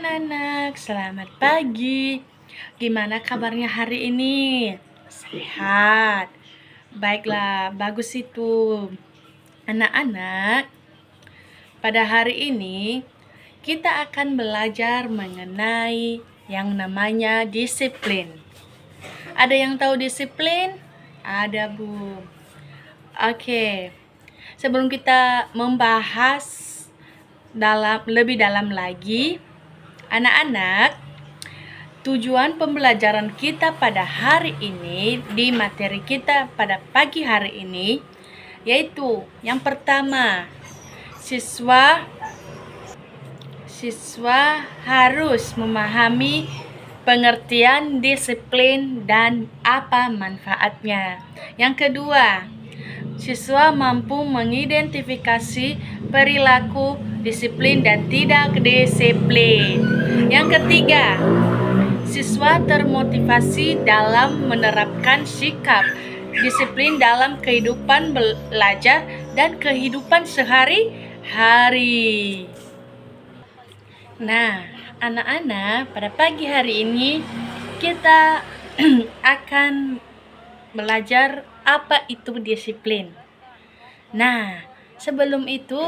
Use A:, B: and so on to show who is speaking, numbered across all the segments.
A: anak-anak, selamat pagi. Gimana kabarnya hari ini? Sehat? Baiklah, bagus itu. Anak-anak, pada hari ini kita akan belajar mengenai yang namanya disiplin. Ada yang tahu disiplin? Ada, Bu. Oke. Sebelum kita membahas lebih dalam lagi, anak-anak, tujuan pembelajaran kita pada hari ini di materi kita pada pagi hari ini yaitu yang pertama, siswa harus memahami pengertian disiplin dan apa manfaatnya. Yang kedua, siswa mampu mengidentifikasi perilaku disiplin dan tidak disiplin. Yang ketiga, siswa termotivasi dalam menerapkan sikap disiplin dalam kehidupan belajar dan kehidupan sehari-hari. Nah, anak-anak, pada pagi hari ini kita akan belajar apa itu disiplin. Nah, sebelum itu,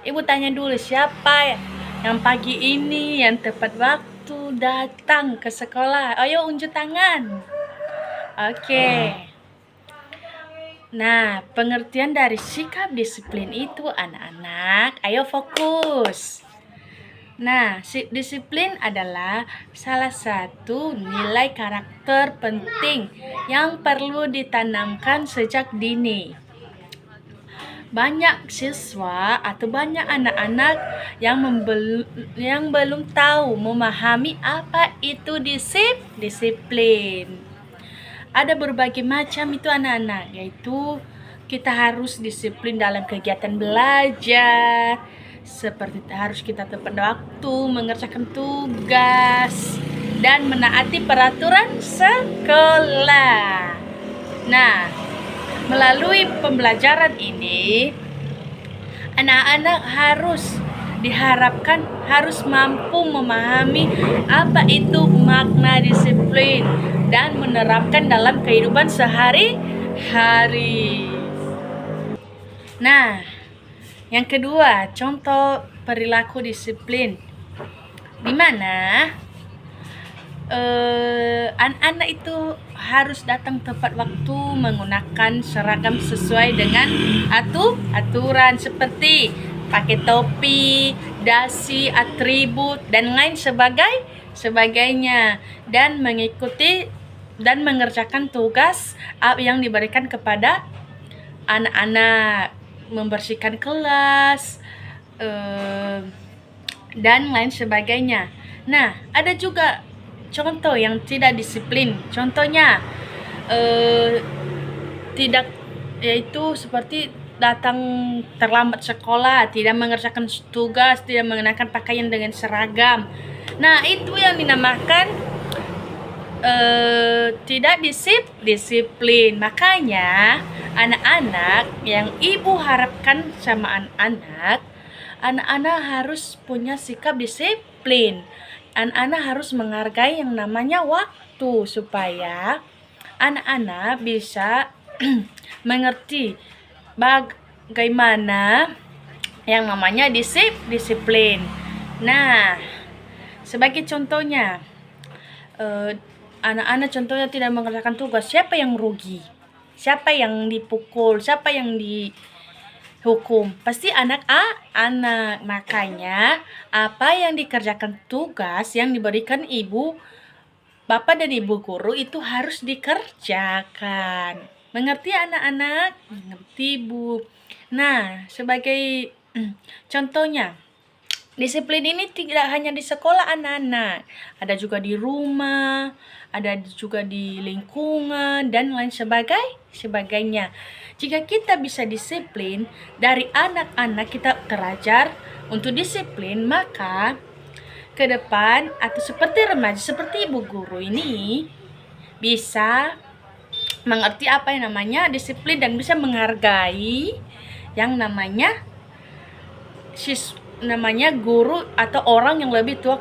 A: Ibu tanya dulu, siapa yang pagi ini yang tepat waktu datang ke sekolah? Ayo unjuk tangan. Oke. Nah, pengertian dari sikap disiplin itu anak-anak, ayo fokus. Nah, disiplin adalah salah satu nilai karakter penting yang perlu ditanamkan sejak dini. Banyak siswa atau banyak anak-anak yang belum tahu memahami apa itu disiplin. Ada berbagai macam itu anak-anak, yaitu kita harus disiplin dalam kegiatan belajar, seperti harus kita tepat waktu, mengerjakan tugas, dan menaati peraturan sekolah. Nah, melalui pembelajaran ini, anak-anak diharapkan harus mampu memahami apa itu makna disiplin dan menerapkan dalam kehidupan sehari-hari. Nah, yang kedua, contoh perilaku disiplin, di mana anak-anak itu harus datang tepat waktu, menggunakan seragam sesuai dengan aturan seperti pakai topi, dasi, atribut, dan lain sebagainya, dan mengikuti dan mengerjakan tugas yang diberikan kepada anak-anak, membersihkan kelas, dan lain sebagainya. Nah, ada juga contoh yang tidak disiplin. Contohnya yaitu seperti datang terlambat sekolah, tidak mengerjakan tugas, tidak mengenakan pakaian dengan seragam. Nah, itu yang dinamakan tidak disiplin. Makanya anak-anak yang ibu harapkan sama anak-anak harus punya sikap disiplin. Anak-anak harus menghargai yang namanya waktu supaya anak-anak bisa mengerti bagaimana yang namanya disiplin. Nah, sebagai contohnya, anak-anak contohnya tidak mengerjakan tugas, siapa yang rugi? Siapa yang dipukul? Siapa yang dihukum? Pasti anak-anak. Makanya apa yang dikerjakan tugas yang diberikan bapak dan ibu guru itu harus dikerjakan. Mengerti anak-anak? Mengerti, Bu. Nah, sebagai contohnya, disiplin ini tidak hanya di sekolah anak-anak, ada juga di rumah, ada juga di lingkungan, dan lain sebagainya. Jika kita bisa disiplin, dari anak-anak kita terajar untuk disiplin, maka ke depan atau seperti remaja, seperti ibu guru ini bisa mengerti apa yang namanya disiplin dan bisa menghargai yang namanya guru atau orang yang lebih tua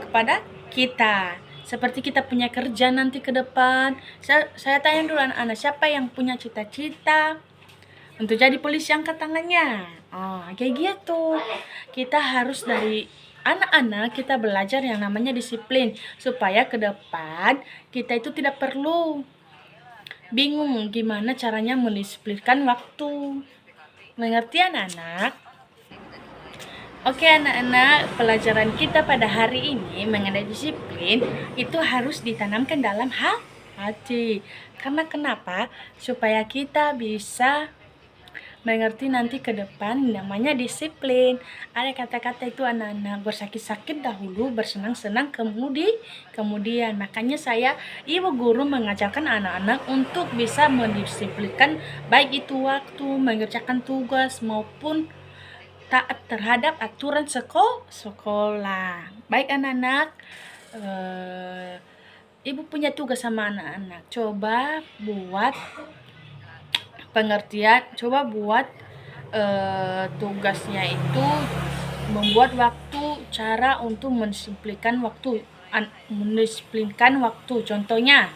A: kita. Seperti kita punya kerja nanti ke depan. Saya tanya dulu anak-anak, siapa yang punya cita-cita untuk jadi polisi, angkat tangannya. Oh, kayak gitu. Kita harus dari anak-anak kita belajar yang namanya disiplin supaya ke depan kita itu tidak perlu bingung gimana caranya mendisiplinkan waktu. Mengerti anak-anak? Oke anak-anak, pelajaran kita pada hari ini mengenai disiplin itu harus ditanamkan dalam hati. Karena kenapa? Supaya kita bisa mengerti nanti ke depan namanya disiplin. Ada kata-kata itu anak-anak, bersakit-sakit dahulu, bersenang-senang kemudian. Makanya saya, ibu guru, mengajarkan anak-anak untuk bisa mendisiplinkan baik itu waktu, mengerjakan tugas maupun taat terhadap aturan sekolah. Baik anak-anak, ibu punya tugas sama anak-anak. Coba buat pengertian, coba buat tugasnya itu membuat waktu, cara untuk mendisiplinkan waktu. Contohnya,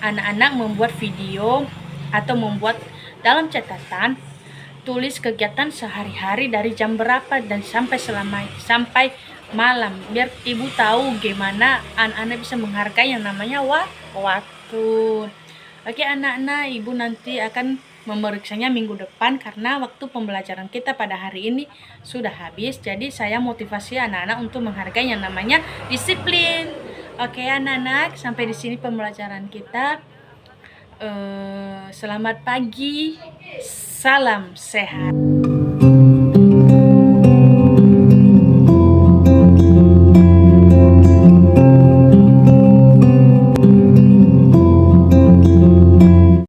A: anak-anak membuat video atau membuat dalam catatan, tulis kegiatan sehari-hari dari jam berapa dan sampai malam, biar ibu tahu gimana anak-anak bisa menghargai yang namanya waktu. Oke anak-anak, ibu nanti akan memeriksanya minggu depan karena waktu pembelajaran kita pada hari ini sudah habis. Jadi saya motivasi anak-anak untuk menghargai yang namanya disiplin. Oke anak-anak, sampai di sini pembelajaran kita. Selamat pagi, salam sehat.